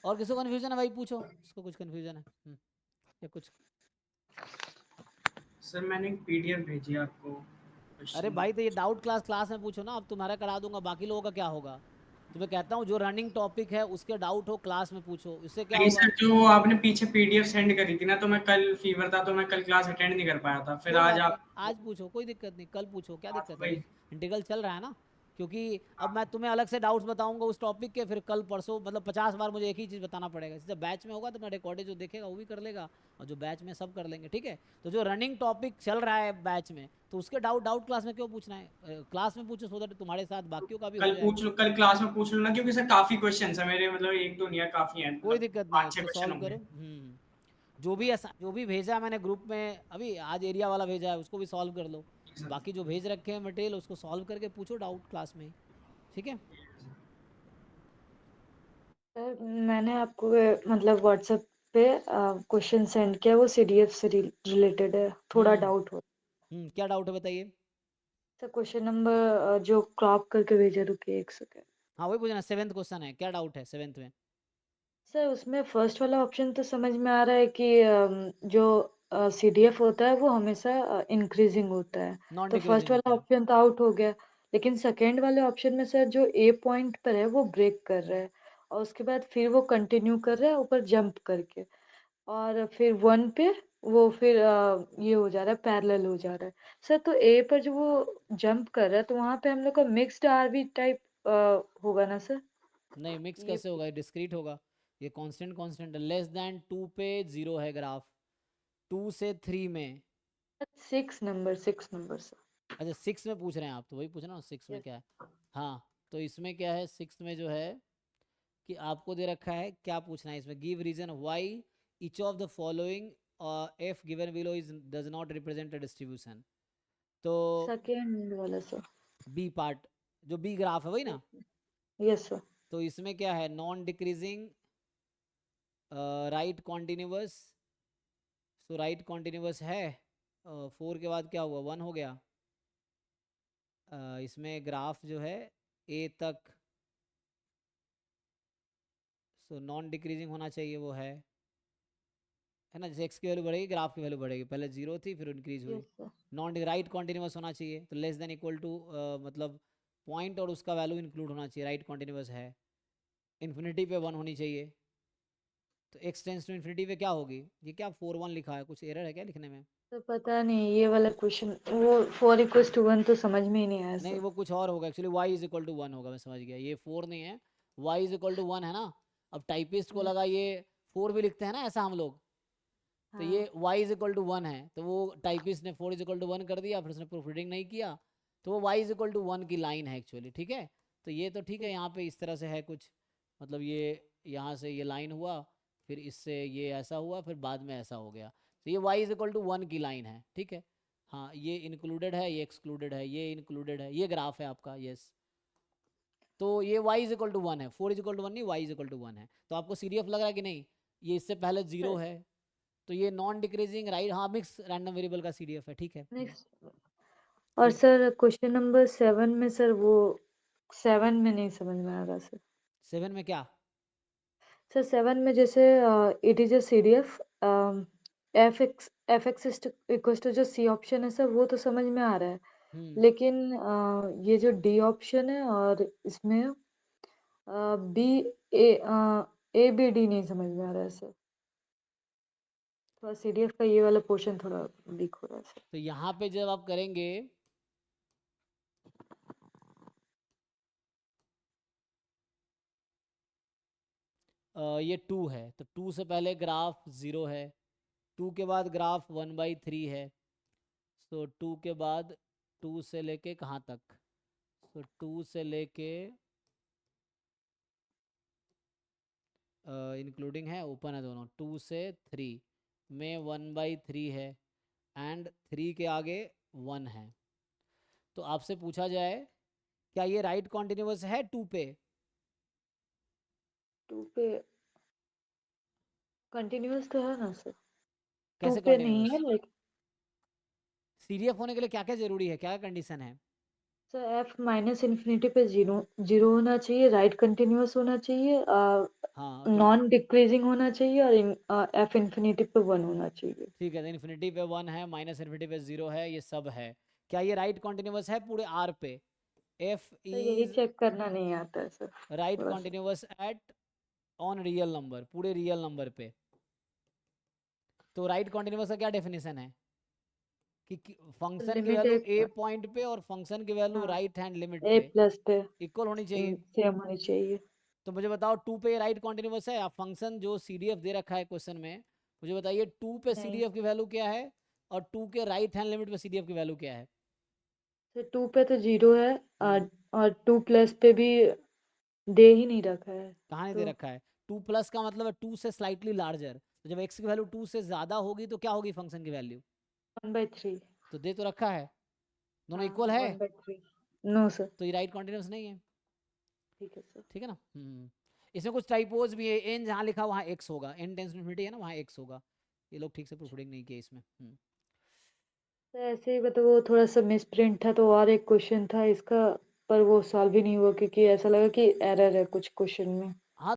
और किसी को कन्फ्यूजन है भाई, पूछो, इसको कुछ कन्फ्यूजन है या कुछ। सर मैंने एक पीडीएफ भेजी है आपको अरे क्वेश्चन। भाई तो ये डाउट क्लास क्लास में पूछो ना, अब तुम्हारा करा दूंगा, बाकी लोगों का क्या होगा। तो मैं कहता हूँ जो रनिंग टॉपिक है उसके डाउट हो क्लास में पूछो, इससे क्या नहीं होगा। सर, जो आपने पीछे पीडीएफ सेंड करी थी ना, तो मैं कल फीवर था तो मैं कल क्लास अटेंड नहीं कर पाया था, फिर कोई आज बात नहीं, आप आज पूछो, कोई दिक्कत नहीं, कल पूछो, क्या आप दिक्कत है, वही। अभी इंटीग्रल चल रहा है ना। क्योंकि अब मैं तुम्हें अलग से डाउट्स बताऊंगा उस टॉपिक के, फिर कल परसों मतलब 50 बार मुझे एक ही चीज़ बताना पड़ेगा। जब बैच में होगा तो मैं रिकॉर्डेड जो देखेगा वो भी कर लेगा, और जो बैच में सब कर लेंगे, ठीक है। तो जो रनिंग टॉपिक चल रहा है बैच में, तो उसके डाउट डाउट क्लास में क्यों पूछना है, क्लास में पूछो, सो दैट तुम्हारे साथ बाकियों का भी हो कल जाए। पूछ लो, कल क्लास में पूछ लो ना, क्योंकि सर काफी क्वेश्चन है मेरे, मतलब एक दो नहीं है, काफी है, कोई मतलब दिक्कत नहीं है, पाँच छह उसको क्वेश्चन सॉल्व होंगे। करो। जो भी भेजा है मैंने ग्रुप में, अभी आज एरिया वाला भेजा है, उसको भी सॉल्व कर लो। जी सर। बाकी जो भेज रखे हैं मटेरियल, उसको सॉल्व करके पूछो डाउट क्लास में ही, ठीक है। सर मैंने आपको मतलब व्हाट्सएप पे क्वेश्चन सेंड किया, वो सीडीएफ से रिलेटेड है, थोड़ा हम्म डाउट हो। क्या डाउट है बताइए। सर क्वेश्चन नंबर जो क्रॉप करके भेजा, रुकिए एक सेकेंड। हाँ वही पूछना, सेवेंथ क्वेश्चन है, क्या डाउट है सेवेंथ में। सर उसमें फर्स्ट वाला ऑप्शन तो समझ में आ रहा है कि जो सीडीएफ होता है वो हमेशा इंक्रीजिंग होता है, नॉन तो फर्स्ट डिक्रीजिंग होता वाला है। ऑप्शन तो आउट हो गया। लेकिन सेकेंड वाले ऑप्शन में सर जो ए पॉइंट पर है वो ब्रेक कर रहा है, और उसके बाद फिर वो कंटिन्यू कर रहा है ऊपर जंप करके, और फिर वन पे वो फिर ये हो जा रहा है, पैरेलल हो जा रहा है। सर तो ए पर जो वो जंप कर रहा है, तो वहां पे हम लोग का मिक्स्ड आरवी टाइप होगा ना सर? नहीं मिक्स ये कैसे होगा, ये डिस्क्रीट होगा। ये कांस्टेंट कांस्टेंट है, लेस देन 2 पे जीरो है ग्राफ, 2 से 3 में। 6 नंबर सर। अच्छा 6 में पूछ रहे हैं आप, तो वही पूछना 6 में यस। क्या है। हाँ तो इसमें क्या है, 6 में जो है कि आपको दे रखा है, क्या पूछना है इसमें, give reason why each of the following F given below is does not represent a distribution. तो सेकेंड वाला सर। बी पार्ट, जो बी ग्राफ है वही ना। Yes sir. तो इसमें क्या है, non decreasing right continuous. So right continuous है, 4 के बाद क्या हुआ, 1 हो गया। इसमें ग्राफ जो है ए तक, सो नॉन डिक्रीजिंग होना चाहिए, वो है ना। जैसे एक्स की वैल्यू बढ़ेगी ग्राफ की वैल्यू बढ़ेगी, पहले जीरो थी फिर इंक्रीज हुई। Yes sir. Non right continuous होना चाहिए, तो लेस देन इक्वल टू मतलब पॉइंट और उसका वैल्यू इंक्लूड होना चाहिए, राइट कॉन्टिन्यूअस है। इन्फिनिटी पे 1 होनी चाहिए, तो एक्स टेंस टू इन्फिनिटी पे क्या होगी, ये क्या 4 1 लिखा है, कुछ एरर है क्या लिखने में। तो पता नहीं ये वाला क्वेश्चन, वो 4 = 1 तो समझ में ही नहीं आया नहीं सर। वो कुछ और होगा actually, Y is equal to 1 होगा, मैं समझ गया, ये 4 नहीं है, वाई इज इक्वल टू 1 है ना। अब टाइपिस्ट को लगा ये 4 भी लिखते हैं ना ऐसा हम लोग, तो ये हाँ। y इज इक्वल टू 1 है, तो वो टाइपिस्ट ने 4 इज इक्वल टू 1 कर दिया, फिर उसने प्रूफ रीडिंग नहीं किया, तो वो y इज इक्वल टू 1 की लाइन है एक्चुअली, ठीक है। तो ये तो ठीक है, यहाँ पे इस तरह से है कुछ, मतलब ये यहाँ से ये लाइन हुआ, फिर इससे ये ऐसा हुआ, फिर बाद में ऐसा हो गया, तो ये y इज इक्वल टू 1 की लाइन है, ठीक है। हाँ ये इंक्लूडेड है, ये एक्सक्लूडेड है, ये इंक्लूडेड है, ये ग्राफ है आपका, यस। तो ये y इज इक्वल टू 1 है, 4 इज इक्वल टू 1 नहीं, y इज इक्वल टू 1 है। तो आपको सी लग रहा है कि नहीं, ये इससे पहले जीरो है, तो ये नॉन डिक्रीजिंग राइट, हाँ मिक्स रैंडम वेरिएबल का सीडीएफ है, ठीक है। नेक्स्ट। और तो सर क्वेश्चन नंबर 7 में सर वो 7 में नहीं समझ में आ रहा सर। 7 में क्या। सर 7 में जैसे it is a CDF, F X equal to जो सी ऑप्शन है सर, वो तो समझ में आ रहा है। हम्म लेकिन ये जो डी ऑप्शन है और इसमें B A A B D नहीं समझ में आ रहा है सर। थोड़ा सीडीएफ का ये वाला पोर्शन थोड़ा वीक हो रहा है सर। तो यहाँ पे जब आप करेंगे, ये 2 है, तो 2 से पहले ग्राफ 0 है, 2 के बाद ग्राफ 1/3 है, सो 2 के बाद 2 से लेके कहाँ तक, सो 2 से लेके इंक्लूडिंग है, ओपन है दोनों, 2 से 3 में 1/3 है, एंड 3 के आगे 1 है। तो आपसे पूछा जाए क्या ये राइट कॉन्टिन्यूअस है 2 पे। 2 पे कंटिन्यूअस तो है ना सर? 2 कैसे पे नहीं कंटिन्यूअस, है, लाइक सीडीएफ होने के लिए क्या क्या जरूरी है, क्या कंडीशन है। सर एफ माइनस इन्फिनिटी पे जीरो जीरो होना चाहिए, राइट कंटिन्यूअस होना चाहिए, हाँ तो नॉन डिक्रीजिंग होना चाहिए और एफ इन्फिनिटी पे 1 होना चाहिए। ठीक है, इन्फिनिटी पे 1 है, माइनस इन्फिनिटी पे 0 है, ये सब है। क्या ये राइट कॉन्टिन्यूअस है पूरे आर पे? एफ सर यही इज चेक करना नहीं आता है सर राइट थोड़ा सा। Continuous at on real number, पूरे रियल नंबर पे। तो राइट कॉन्टिन्यूअस का क्या डेफिनेशन है कि फंक्शन की लिमिट वैल्यू एक ए पॉइंट पे और फंक्शन की वैल्यू हाँ राइट हैंड लिमिट ए पे प्लस पे इक्वल होनी चाहिए। सेम होनी चाहिए। तो मुझे बताओ 2 पे राइट कॉन्टिन्यूअस है? आप फंक्शन जो सीडीएफ दे रखा है क्वेश्चन में, मुझे बताइए 2 पे नहीं सीडीएफ की वैल्यू क्या है और 2 के राइट हैंड लिमिट पे सीडीएफ की वैल्यू क्या है? सर 2 पे तो जीरो है हम्म और 2 प्लस पे भी दे ही नहीं रखा है कहाँ नहीं दे तो रखा है? 2 प्लस का मतलब है 2 से स्लाइटली लार्जर, तो जब x की वैल्यू 2 से ज्यादा होगी तो क्या होगी फंक्शन की वैल्यू? 1/3। तो दे तो रखा है, दोनों हाँ इक्वल है, 1/3। No sir. तो ये राइट कॉन्टिन्यूअस नहीं है। ठीक है सर। ठीक है ना? इसमें कुछ टाइपोज भी है, एन जहाँ लिखा वहाँ एक्स होगा, एन टेंस इन्फिनिटी है ना, वहाँ एक्स होगा। ये लोग ठीक से प्रूफिंग नहीं किए इसमें। तो ऐसे ही मतलब वो थोड़ा सा मिस प्रिंट था तो और एक क्वेश्चन था इसका पर वो सॉल्व ही नहीं हुआ क्योंकि ऐसा लगा कि एरर है कुछ क्वेश्चन में। हाँ